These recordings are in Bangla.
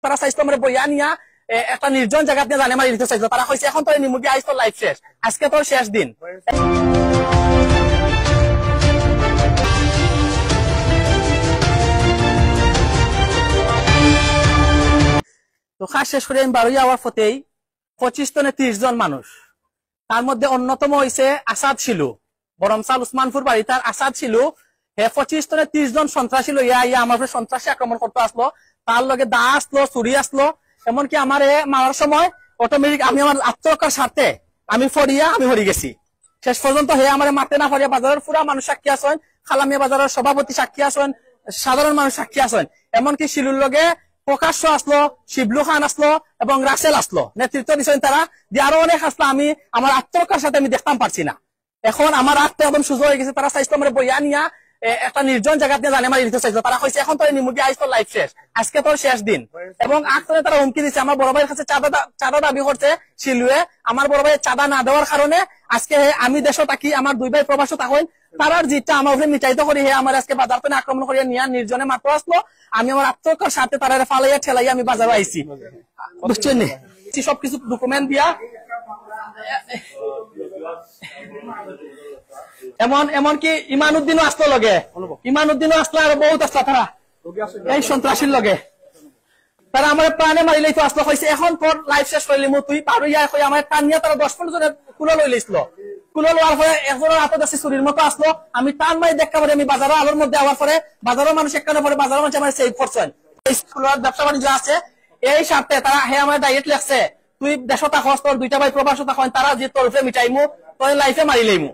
তারা চাইছিল আমার বইয়া নিয়া একটা নির্জন জায়গা নিয়ে জানে মারি দিতে চাইছিল। তারা কইছে এখন তোর নিমুগি আইস তোর লাইফ শেষ, আজকে তোর শেষ দিন। তো খাস শেষ করে আমি বারোই আওয়ার ফতেই 25 টনে 30 জন মানুষ, তার মধ্যে অন্যতম হয়েছে আসাদ ছিল, বরমসাল উসমানপুর বাড়ি তার আসাদ ছিল। হে 25 টনে 30 জন সন্ত্রাসী লইয়া ইয়া আমার সন্ত্রাসী আক্রমণ করতে আসলো, তার লগে দা আসলো, চুরি আসলো, এমনকি আমার মারার সময় অটোমেটিক আমি আমার আত্মরক্ষার স্বার্থে আমি ফরিয়া আমি হরি গেছি। শেষ পর্যন্ত হে আমার মারতে না ফরিয়া বাজারের পুরা মানুষ সাক্ষী আছেন, খালামিয়া বাজারের সভাপতি সাক্ষী আছেন, সাধারণ মানুষ সাক্ষী আছেন, এমনকি শিলুর লগে প্রকাশ্য আসলো, শিবলু খান আসলো এবং রাসেল আসলো, নেতৃত্ব দিচ্ছেন তারা, যে আরো অনেক আসলো। আমি আমার আত্মরক্ষার সাথে আমি দেখতাম পারছি না। এখন আমার আত্মা একদম সুযোগ হয়ে গেছে। তারা চাইছিল আমার বইয়া নিয়া একটা নির্জন জায়গা নিয়ে জানে মারি দিতে চাইছিল। তারা কইছে এখন তোর নিমুগি আইস তোর লাইফ শেষ, আজকে তোর শেষ দিন। এবং আগতনে তারা হুমকি দিচ্ছে। আমার বড় ভাইয়ের কাছে চাঁদা দাবি করছে শিলুয়ে। আমার বড় ভাইয়ের চাঁদা না দেওয়ার কারণে আজকে আমি দেশও থাকি, আমার দুই ভাই প্রবাসও থাকেন, তারার জিতটা আমার উপরে মিটাইতে করি হে আমার আজকে বাজার পেনে আক্রমণ করিয়া নিয়ে নির্জনে মাত্র আসলো। আমি আমার আত্মরক্ষার সাথে তারা ফালাইয়া ঠেলাইয়া আমি বাজারে আইছি, বুঝছেন নি? সবকিছু ডকুমেন্ট দিয়া এমনকি ইমানউদ্দিনও আসলো লগে, ইমানউদ্দিনও আসলো, আর বহুত আসলো তারা এই সন্ত্রাসীর লগে। তারা আমার প্রাণে মারিলেই তো আসলো, কইছে এখন তোর লাইফ শেষ করলি মু, তুই পারো ইয়া কই আমার টান নিয়ে তারা 10-15 জনের কুলো লই লইছিল। কুলো লওয়ার পরে একজনের হাতত আছে চুরির মতো আসলো, আমি টান মারি দেখা পরে আমি বাজারও আলোর মধ্যে আওয়ার পরে বাজারের মানুষ একখানে পরে বাজারের মানুষ আমার সেভ করছেন। স্কুলের ব্যবসা বাণিজ্য আছে এই স্বার্থে তারা হে আমার ডাইরেক্ট লেখছে, তুই দেশতা খরচ তোর দুইটা ভাই প্রবাসতা হয়, তারা যে তোর উপরে মিটাইমু, তোর লাইফে মারিলেইমু,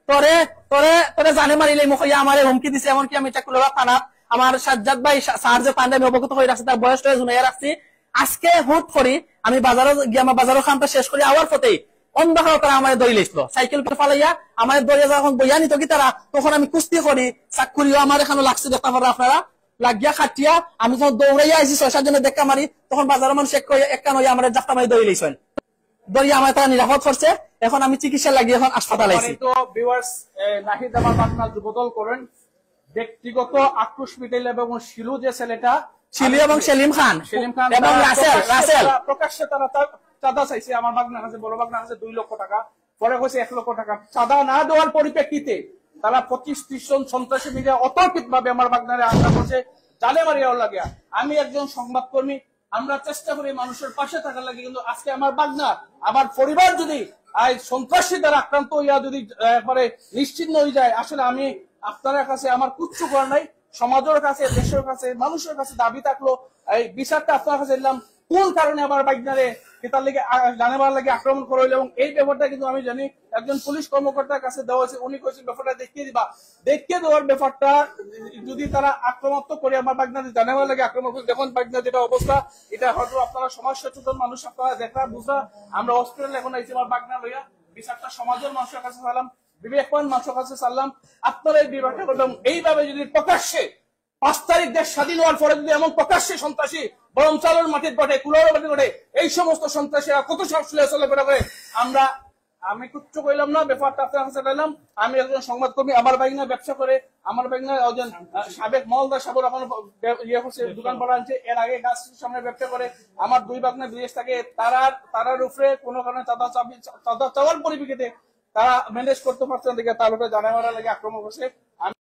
তোরে তোরে তোরে জানে মারিলেইমু কইয়া আমারে হুমকি দিছে। এমনকি আমি চাকুলবা থানা আমার সাজ্জাদ ভাই স্যার যে পান্ডে আমি অবগত হয়ে রাখছি, তার বয়সটা জুনাইয়া রাখছি। আজকে হুট করি আমি বাজারে গিয়ে আমার বাজারের খানটা শেষ করি আওয়ার পথেই অন্ধকার তারা আমার দড়ি লেছিল, সাইকেল ফালাইয়া আমার দড়িয়া যখন বইয়া নিত কি তারা, তখন আমি কুস্তি করি চাকুরিও আমার এখানে লাগছে দেখতে পারে আপনারা, লাগিয়া খাটিয়া আমি যখন দৌড়াইয়া আইসি 6-7 জনের দেখা মারি, তখন বাজারের মানুষ একটা নয় আমার জাফটা মারি দড়ি লইছেন, দড়িয়া আমার তারা নিরাপদ করছে। এখন আমি চিকিৎসা লাগিয়ে এখন হাসপাতাল আইছি। তো ভিউয়ার্স, নাহিদ আমার বাতনা বদল করেন ব্যক্তিগত আক্রোশ মিটাইল এবং শিলু যে ছেলেটা, শিলু এবং সেলিম খান এবং রাসেল প্রকাশ্যে তারা চাঁদা চাইছে আমার বাগনার কাছে, বড় বাগনার কাছে 2 লক্ষ টাকা, পরে কইছে 1 লক্ষ টাকা। চাঁদা না দেওয়ার পরিপ্রেক্ষিতে তারা 25-30 জন সন্ত্রাসী মিলে অতর্কিত ভাবে আমার বাগনারে হামলা করছে, জালে মারিয়াও লাগিয়া। আমি একজন সংবাদকর্মী, আমরা চেষ্টা করি মানুষের পাশে থাকার লাগে, কিন্তু আজকে আমার বাগনা আমার পরিবার যদি সন্ত্রাসী দ্বারা আক্রান্ত হইয়া যদি একবারে নিশ্চিন্ন হয়ে যায়, আসলে আমি আপনার কাছে আমার কিচ্ছু করার নাই। সমাজের কাছে, দেশের কাছে, মানুষের কাছে দাবি থাকলো এই বিচারটা আপনার কাছে দিলাম, কোন কারণে আমার বাগনারে তার লেগে জানাবার লাগে আক্রমণ করা হইলো। এবং এই ব্যাপারটা কিন্তু আমি জানি একজন পুলিশ কর্মকর্তার কাছে দেওয়া হয়েছে, উনি কইছেন ব্যাপারটা দেখিয়ে দিবা। দেখিয়ে দেওয়ার ব্যাপারটা যদি তারা আক্রমণাত্মক করে আমার বাগনারে জানাবার লাগে আক্রমণ করে, দেখুন বাগনা যেটা অবস্থা, এটা হয়তো আপনারা সমাজ সচেতন মানুষ, আপনারা দেখা বুঝা। আমরা হসপিটালে এখন আইছি আমার বাগনা লইয়া, বিচারটা সমাজের মানুষের কাছে চালাম, বিবেকবান মানুষের কাছে চাললাম। আপনারা এই বিভাগটা করলাম এইভাবে যদি প্রকাশ্যে 5 তারিখ দেশ স্বাধীন হওয়ার পরে যদি এমন প্রকাশ্যে সন্ত্রাসী বরমচালের মাটির ঘটে, কুলার মাটির ঘটে, এই সমস্ত সন্ত্রাসীরা কত সব চলাফেরা করে, আমি কিচ্ছু কইলাম না, ব্যাপারটা আপনার কাছে চাইলাম। আমি একজন সংবাদকর্মী, আমার বাগনা ব্যবসা করে, আমার বাগনা একজন সাবেক মহলদার সাহেব এখন ইয়ে করছে, দোকান পাড়া আনছে, এর আগে গাছ সামনে ব্যবসা করে। আমার 2 বাগনা বিদেশ থাকে, তারার উপরে কোনো কারণে চাঁদা চাওয়ার পরিপ্রেক্ষিতে তারা ম্যানেজ করতে পারছেন দেখে তার উপরে জানাবার লাগে আক্রমণ করছে।